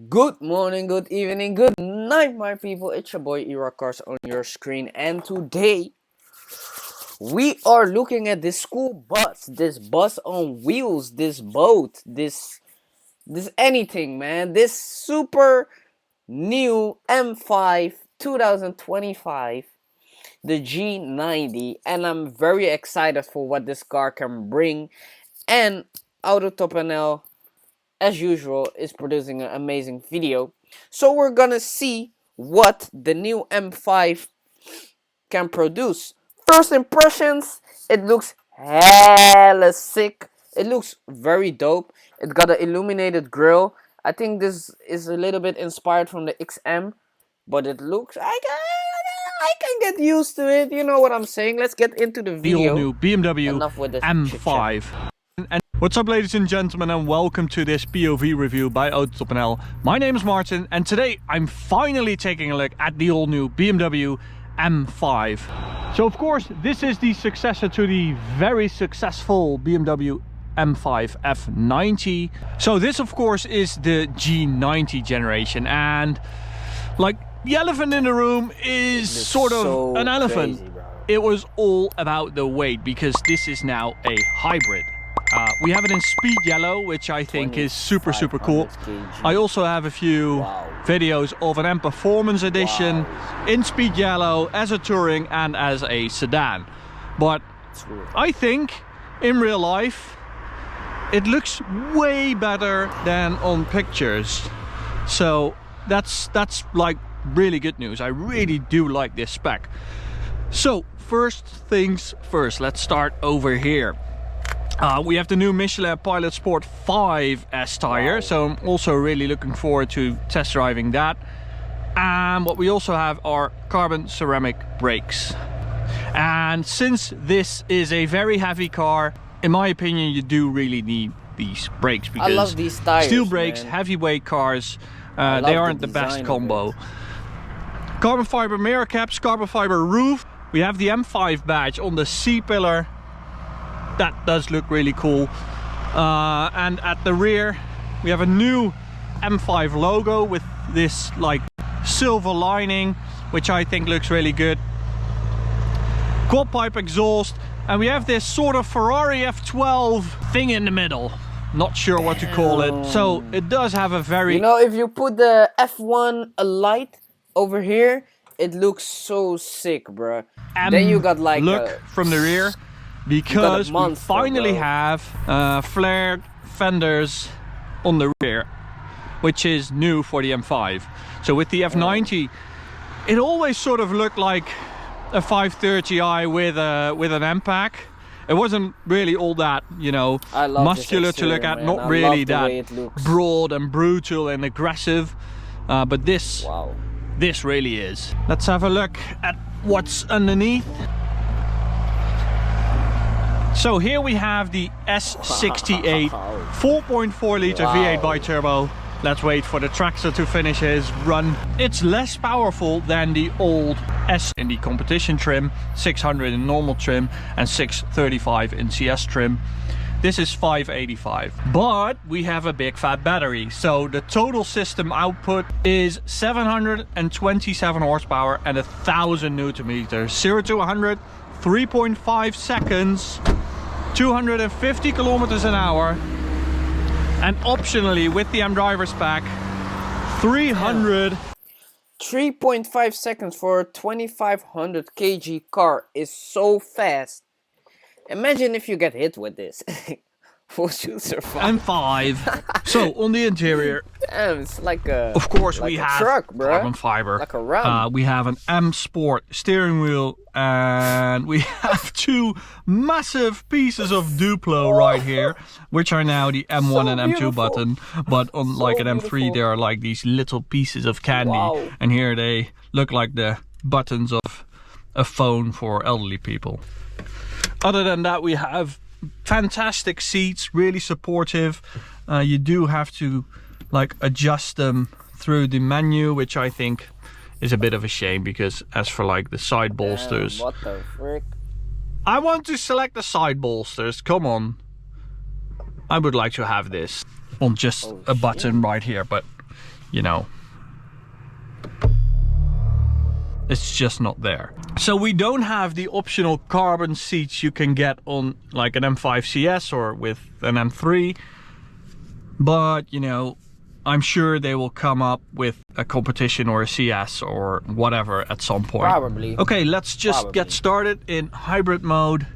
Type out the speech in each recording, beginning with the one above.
Good morning, good evening, good night, my people. It's your boy Cars on your screen, and today we are looking at this school bus, this bus on wheels, this boat, this anything, man. This super new M5 2025, the G90, and I'm very excited for what this car can bring. And Auto Top NL, as usual, is producing an amazing video. So we're gonna see what the new M5 can produce. First impressions, it looks hella sick. It looks very dope. It got an illuminated grille. I think this is a little bit inspired from the XM, but it looks, I can get used to it. You know what I'm saying? Let's get into the video. The all-new BMW Enough with this M5. And what's up, ladies and gentlemen, and welcome to this POV review by Auto Top NL. My name is Martin, and today I'm finally taking a look at the all-new BMW M5. So of course, this is the successor to the very successful BMW M5 F90. So this of course is the G90 generation, and like the elephant in the room is sort of so an elephant. Crazy, it was all about the weight, because this is now a hybrid. We have it in speed yellow, which I think is super cool. kg. I also have a few videos of an M Performance edition in speed yellow as a touring and as a sedan. But I think in real life it looks way better than on pictures. So that's like really good news. I really do like this spec. So first things first, let's start over here. We have the new Michelin Pilot Sport 5S tire, so I'm also really looking forward to test driving that. And what we also have are carbon ceramic brakes. And since this is a very heavy car, in my opinion, you do really need these brakes, because I love these tires, steel brakes, man. Heavyweight cars, they aren't the best combo. Carbon fiber mirror caps, carbon fiber roof. We have the M5 badge on the C-pillar. That does look really cool. And at the rear we have a new M5 logo with this like silver lining, which I think looks really good. Quad pipe exhaust, and we have this sort of Ferrari F12 thing in the middle. Not sure what to call it. So it does have a very... You know, if you put the F1 light over here, it looks so sick, bruh. Then you got like look from the rear, because monster, we finally have flared fenders on the rear, which is new for the M5. So with the F90, it always sort of looked like a 530i with an M-Pack. It wasn't really all that, you know, muscular to look at, man. Not really that broad and brutal and aggressive, but this really is. Let's have a look at what's underneath. So here we have the S68 4.4 litre V8 bi-turbo. Let's wait for the tractor to finish his run. It's less powerful than the old S in the competition trim, 600 in normal trim and 635 in CS trim. This is 585, but we have a big fat battery. So the total system output is 727 horsepower and 1000 Newton meters. 0 to 100, 3.5 seconds, 250 kilometers an hour, and optionally with the M driver's pack, 3.5 seconds for a 2500 kg car is so fast. Imagine if you get hit with this. Would you survive? M5. So on the interior, damn, it's like a, of course, like we a have truck, bro. carbon fiber. Like a ram. We have an M Sport steering wheel, and we have two massive pieces of Duplo right here, which are now the M1 and M2 button. But on like an M3, there are like these little pieces of candy, and here they look like the buttons of a phone for elderly people. Other than that, we have fantastic seats, really supportive. You do have to like adjust them through the menu, which I think is a bit of a shame, because as for like the side bolsters, what the frick? I want to select the side bolsters, come on. I would like to have this on just a button right here, but you know, it's just not there. So we don't have the optional carbon seats you can get on like an M5 CS or with an M3, but you know, I'm sure they will come up with a competition or a CS or whatever at some point. Probably. Okay, let's just get started in hybrid mode.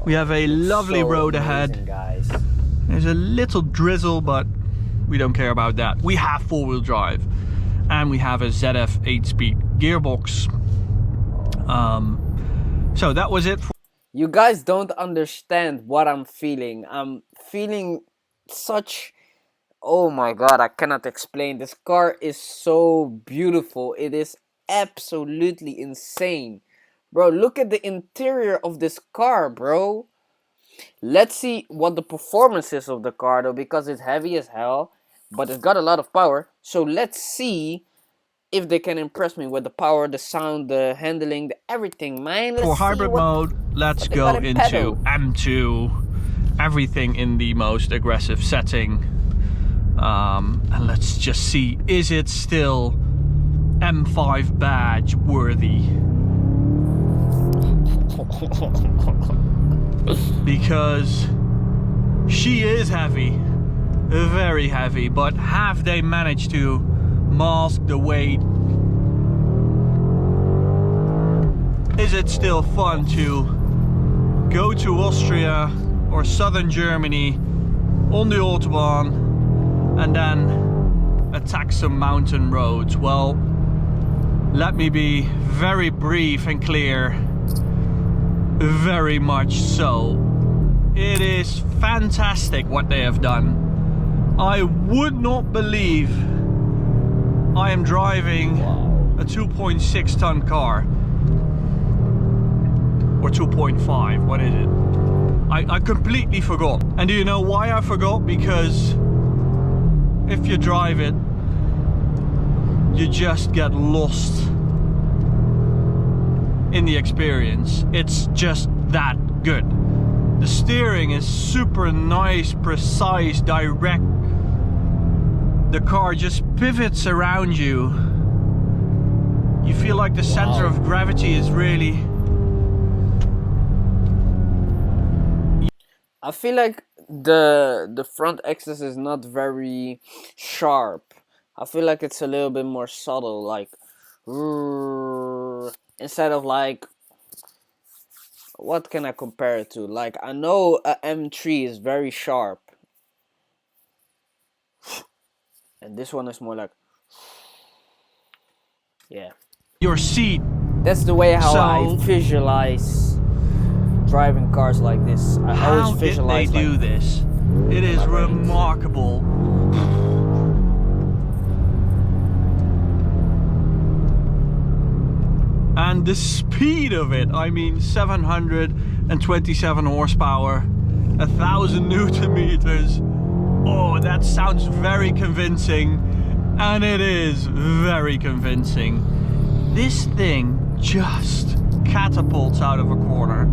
We have a lovely road ahead. Guys. There's a little drizzle, but we don't care about that. We have four-wheel drive and we have a ZF 8-speed gearbox. So that was it. You guys don't understand what I'm feeling. I'm feeling such... Oh my god, I cannot explain. This car is so beautiful. It is absolutely insane. Bro, look at the interior of this car, bro. Let's see what the performance is of the car though, because it's heavy as hell, but it's got a lot of power. So let's see if they can impress me with the power, the sound, the handling, the everything, man. For hybrid mode, let's go into M2. Everything in the most aggressive setting. And let's just see, is it still M5 badge worthy? Because she is heavy, very heavy, but have they managed to mask the weight? Is it still fun to go to Austria or southern Germany on the Autobahn and then attack some mountain roads? Well, let me be very brief and clear. Very much so. It is fantastic what they have done. I would not believe I am driving a 2.6 ton car. Or 2.5, what is it? I completely forgot. And do you know why I forgot? Because if you drive it, you just get lost in the experience. It's just that good. The steering is super nice, precise, direct. The car just pivots around you. You feel like the center of gravity is really... I feel like the front axis is not very sharp. I feel like it's a little bit more subtle, like instead of like, what can I compare it to? Like, I know a M3 is very sharp, and this one is more like, yeah. Your seat. That's the way how I visualize driving cars like this. I always visualize. How did they do this? It is remarkable. And the speed of it, I mean 727 horsepower, 1,000 Newton meters. Oh, that sounds very convincing. And it is very convincing. This thing just catapults out of a corner.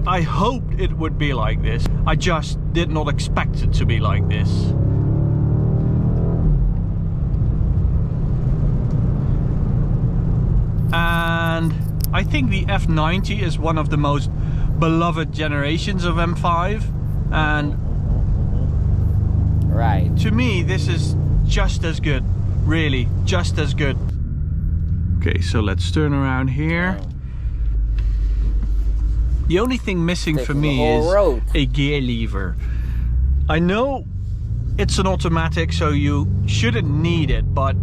I hoped it would be like this. I just did not expect it to be like this. And I think the F90 is one of the most beloved generations of M5. And right, to me, this is just as good. Really, just as good. Okay, so let's turn around here. The only thing missing for me is a gear lever. I know it's an automatic, so you shouldn't need it, but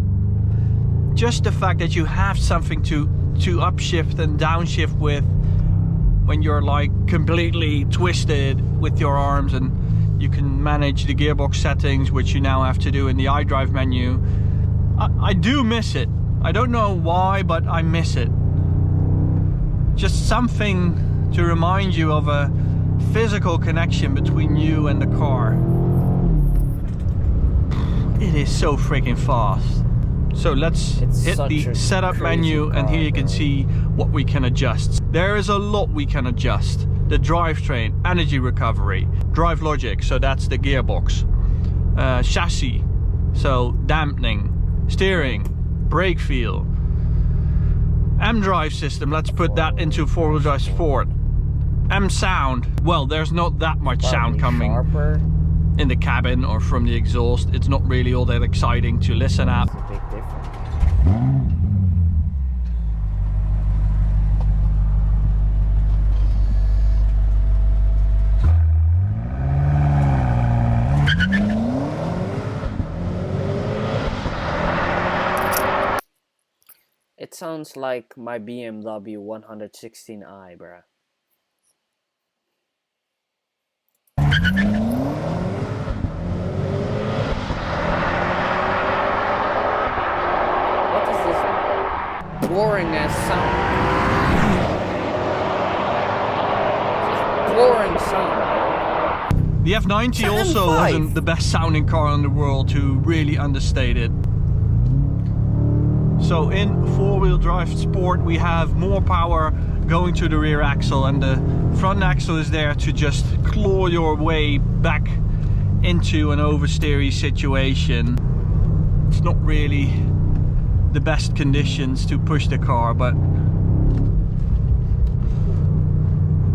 just the fact that you have something to upshift and downshift with when you're like completely twisted with your arms, and you can manage the gearbox settings, which you now have to do in the iDrive menu. I do miss it. I don't know why, but I miss it. Just something to remind you of a physical connection between you and the car. It is so freaking fast. So let's hit the setup menu, and here you can see what we can adjust. There is a lot we can adjust. the drivetrain, energy recovery, drive logic, so that's the gearbox, chassis, so dampening, steering, brake feel, M-drive system, let's put that into four-wheel drive sport. M-sound, well, there's not that much sound coming in the cabin or from the exhaust. It's not really all that exciting to listen at. It's a big difference. It sounds like my BMW 116i, bruh. What is this boring ass sound? Just boring sound. The F90 also wasn't the best sounding car in the world, to really understate it. So in four-wheel drive sport we have more power going to the rear axle, and the front axle is there to just claw your way back into an oversteery situation. It's not really the best conditions to push the car, but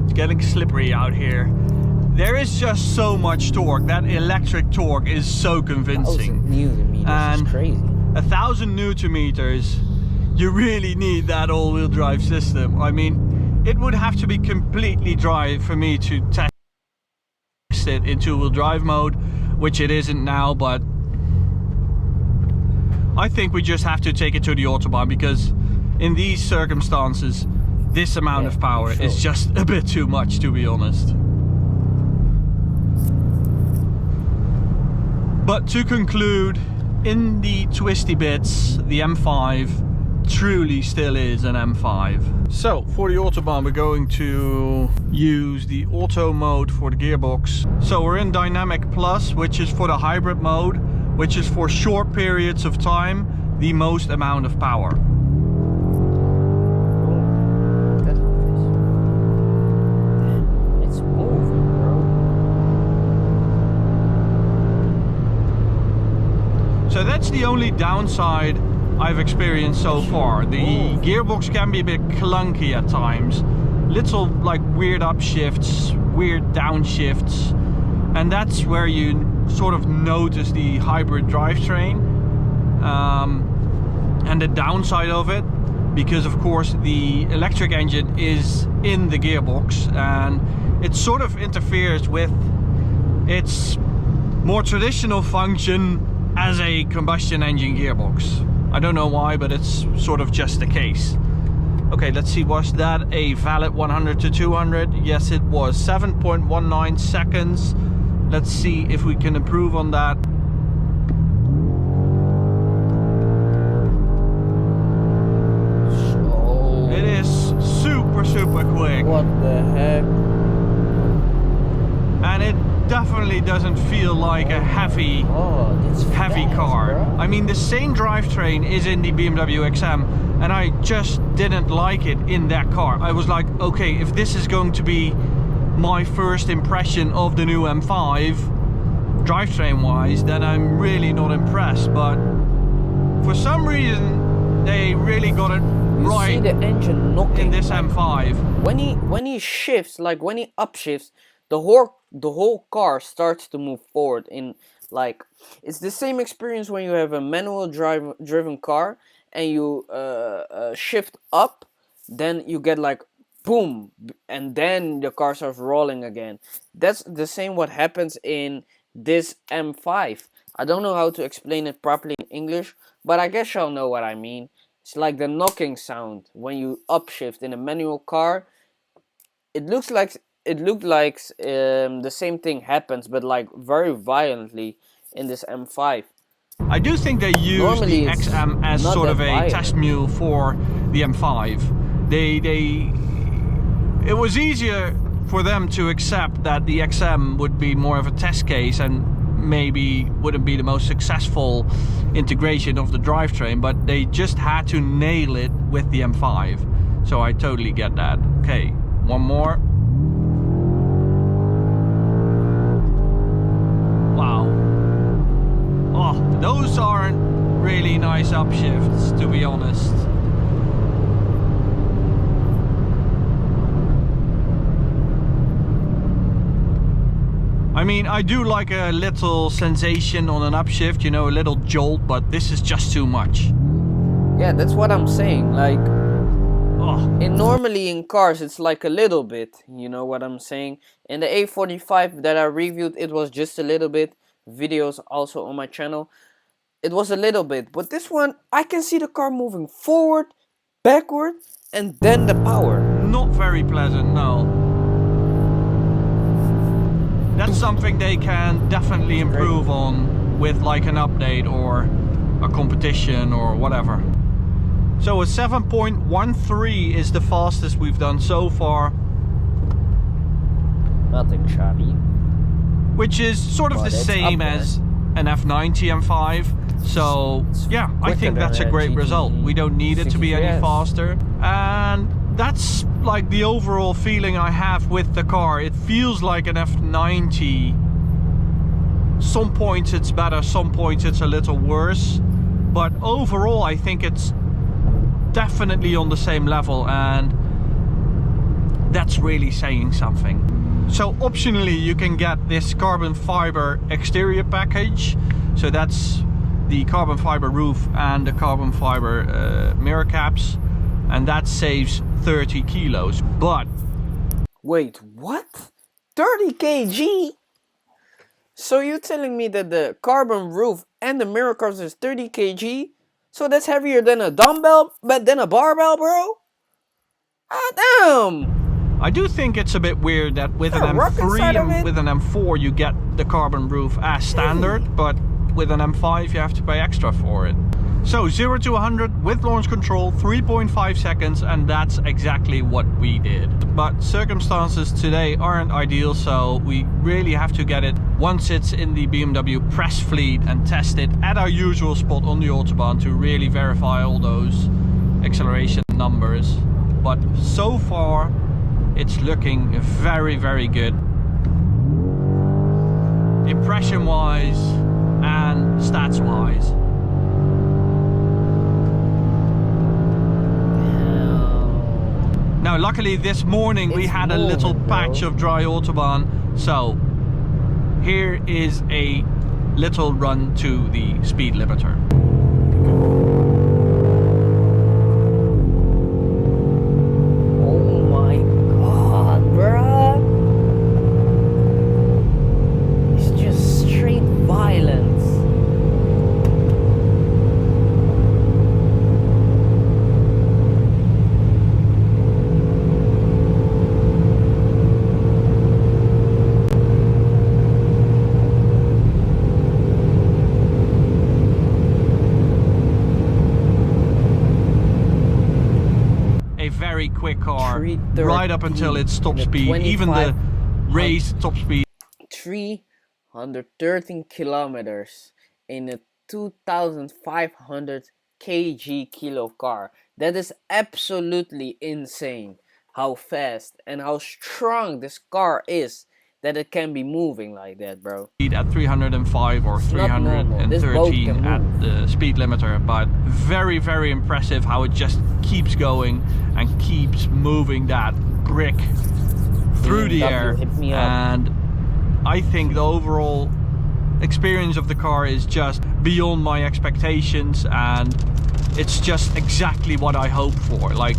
it's getting slippery out here. There is just so much torque. That electric torque is so convincing. 1,000 Newton meters, and is crazy. 1,000 Newton meters, you really need that all-wheel drive system. I mean, it would have to be completely dry for me to test it in two-wheel drive mode, which it isn't now, but I think we just have to take it to the Autobahn, because in these circumstances, this amount of power is just a bit too much, to be honest. But to conclude, in the twisty bits, the M5 truly still is an M5. So for the Autobahn we're going to use the auto mode for the gearbox. So we're in dynamic plus, which is for the hybrid mode, which is for short periods of time the most amount of power. It's moving, bro. So that's the only downside I've experienced so far. The gearbox can be a bit clunky at times. Little like weird upshifts, weird downshifts. And that's where you sort of notice the hybrid drivetrain. And the downside of it, because of course the electric engine is in the gearbox and it sort of interferes with its more traditional function as a combustion engine gearbox. I don't know why, but it's sort of just the case. Okay, let's see, was that a valid 100 to 200? Yes, it was. 7.19 seconds. Let's see if we can improve on that. Oh. It is super quick. What the heck? And it definitely doesn't feel like a heavy car. Bro. I mean, the same drivetrain is in the BMW XM, and I just didn't like it in that car. I was like, okay, if this is going to be my first impression of the new M5 drivetrain wise, then I'm really not impressed. But for some reason they really got it right. You see the engine knocking in this M5. When he shifts, like when he upshifts, the whole car starts to move forward. In like, it's the same experience when you have a manual driven car and you shift up, then you get like boom, and then the car starts rolling again. That's the same what happens in this M5. I don't know how to explain it properly in English, but I guess y'all know what I mean. It's like the knocking sound when you upshift in a manual car. It looked like the same thing happens, but like very violently in this M5. I do think they used the XM as sort of a test mule for the M5. It was easier for them to accept that the XM would be more of a test case and maybe wouldn't be the most successful integration of the drivetrain, but they just had to nail it with the M5. So I totally get that. Okay, one more. really nice upshifts, to be honest. I mean, I do like a little sensation on an upshift, you know, a little jolt, but this is just too much. Yeah, that's what I'm saying. Like, oh. And normally in cars, it's like a little bit, you know what I'm saying? In the A45 that I reviewed, it was just a little bit. Videos also on my channel. It was a little bit, but this one, I can see the car moving forward, backward, and then the power. Not very pleasant, no. That's something they can definitely improve on with like an update or a competition or whatever. So a 7.13 is the fastest we've done so far. Nothing shabby. Which is sort of the same as an F90 M5. So yeah, I think that's a great result. We don't need it to be any faster. And that's like the overall feeling I have with the car. It feels like an F90. Some points it's better, some points it's a little worse. But overall I think it's definitely on the same level, and that's really saying something. So optionally you can get this carbon fiber exterior package. So that's the carbon fiber roof and the carbon fiber mirror caps, and that saves 30 kilos. But wait, what? 30 kg? So you're telling me that the carbon roof and the mirror caps is 30 kg? So that's heavier than a dumbbell, but than a barbell, bro? Ah, damn! I do think it's a bit weird that with an M3 and with an M4 you get the carbon roof as standard, but with an M5 you have to pay extra for it. So 0 to 100 with launch control, 3.5 seconds, and that's exactly what we did. But circumstances today aren't ideal, so we really have to get it once it's in the BMW press fleet and test it at our usual spot on the Autobahn to really verify all those acceleration numbers. But so far it's looking very, very good. Impression wise and stats wise. Now luckily this morning we had a little patch of dry Autobahn, so here is a little run to the speed limiter. Oh my god, bruh! It's just straight violence. Very quick car, right up until its top speed, even the raised top speed. 313 kilometers in a 2,500 kilo car. That is absolutely insane how fast and how strong this car is, that it can be moving like that, bro. At 305 or 313 at the speed limiter, but very, very impressive how it just keeps going and keeps moving that brick through the air. And I think the overall experience of the car is just beyond my expectations, and it's just exactly what I hoped for, like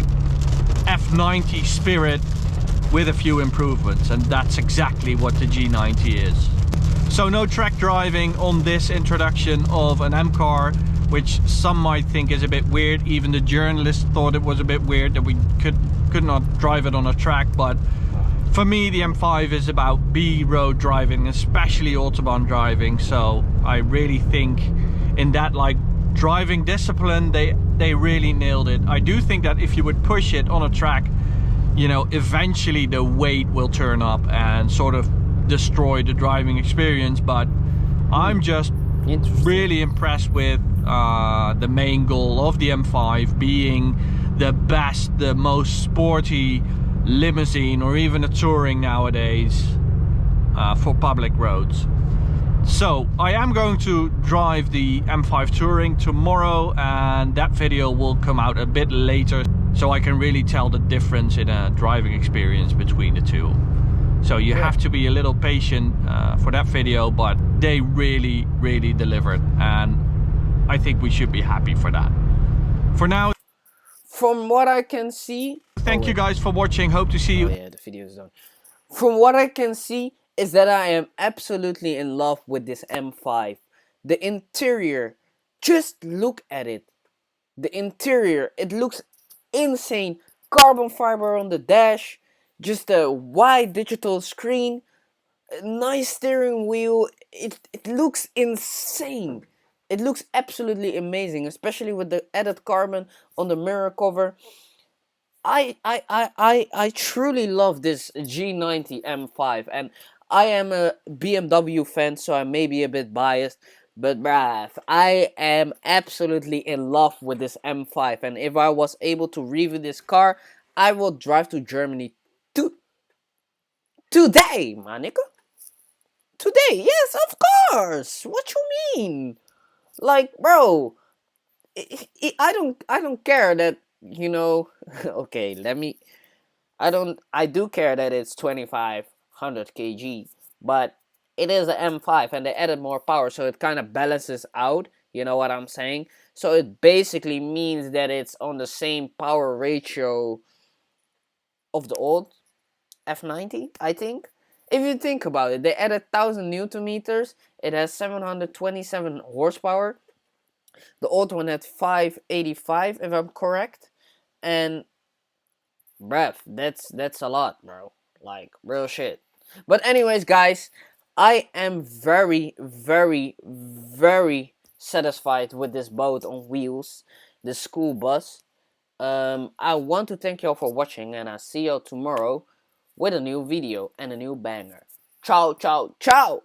F90 spirit with a few improvements, and that's exactly what the G90 is. So no track driving on this introduction of an M car, which some might think is a bit weird. Even the journalists thought it was a bit weird that we could not drive it on a track, but for me the M5 is about B road driving, especially Autobahn driving. So I really think in that like driving discipline they really nailed it. I do think that if you would push it on a track, you know, eventually the weight will turn up and sort of destroy the driving experience, but I'm just really impressed with the main goal of the M5 being the best, the most sporty limousine or even a touring nowadays for public roads. So I am going to drive the M5 Touring tomorrow, and that video will come out a bit later, so I can really tell the difference in a driving experience between the two. So you have to be a little patient for that video, but they really delivered, and I think we should be happy for that. For now, from what I can see, thank you guys for watching. Hope to see you. Oh yeah, the video is done. From what I can see is that I am absolutely in love with this M5. The interior, just look at it. The interior, it looks insane. Carbon fiber on the dash, just a wide digital screen, a nice steering wheel. It looks insane. It looks absolutely amazing, especially with the added carbon on the mirror cover. I truly love this G90 M5, and I am a BMW fan, so I may be a bit biased, but bruh, I am absolutely in love with this M5, and if I was able to review this car, I will drive to Germany today, my nigga. Today, yes, of course. What you mean? Like, bro, I don't care that, you know. Okay, I do care that it's 2500 kg, but it is an M5 and they added more power, so it kind of balances out, you know what I'm saying? So it basically means that it's on the same power ratio of the old F90, I think. If you think about it, they added 1000 Newton meters, it has 727 horsepower. The old one had 585, if I'm correct, and bruv, that's a lot, bro. Like, real shit. But anyways, guys, I am very satisfied with this boat on wheels, the school bus. I want to thank y'all for watching, and I'll see y'all tomorrow with a new video and a new banger. Ciao, ciao, ciao!